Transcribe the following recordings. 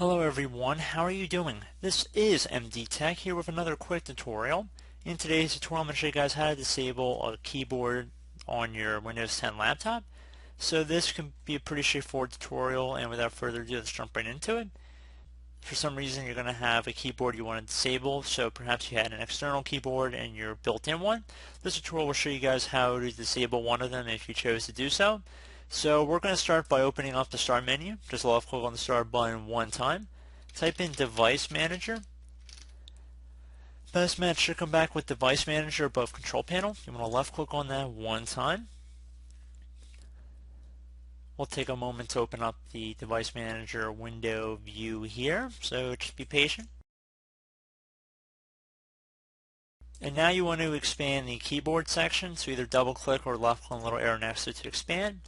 Hello everyone, how are you doing? This is MD Tech here with another quick tutorial. In today's tutorial I'm going to show you guys how to disable a keyboard on your Windows 10 laptop. So this can be a pretty straightforward tutorial, and without further ado, let's jump right into it. For some reason you're going to have a keyboard you want to disable, so perhaps you had an external keyboard and your built-in one. This tutorial will show you guys how to disable one of them if you chose to do so. So we're going to start by opening up the Start menu. Just left click on the Start button one time. Type in Device Manager. Best match should come back with Device Manager above Control Panel. You want to left click on that one time. We'll take a moment to open up the Device Manager window view here, so just be patient. And now you want to expand the keyboard section, so either double click or left click on the little arrow next to it to expand.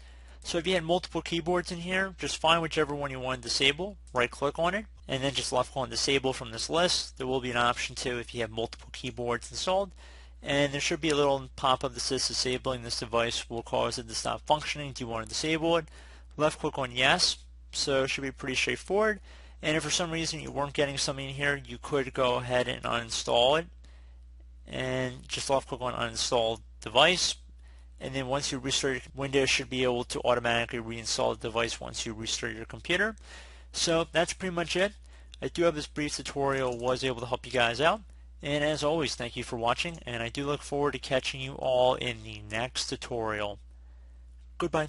So if you had multiple keyboards in here, just find whichever one you want to disable, right click on it, and then just left click on disable from this list. There will be an option too if you have multiple keyboards installed, and there should be a little pop-up that says disabling this device will cause it to stop functioning. Do you want to disable it? Left click on yes, so it should be pretty straightforward. And if for some reason you weren't getting something in here, you could go ahead and uninstall it, and just left click on uninstall device. And then once you restart, Windows should be able to automatically reinstall the device once you restart your computer. So that's pretty much it. I do hope this brief tutorial was able to help you guys out. And as always, thank you for watching, and I do look forward to catching you all in the next tutorial. Goodbye.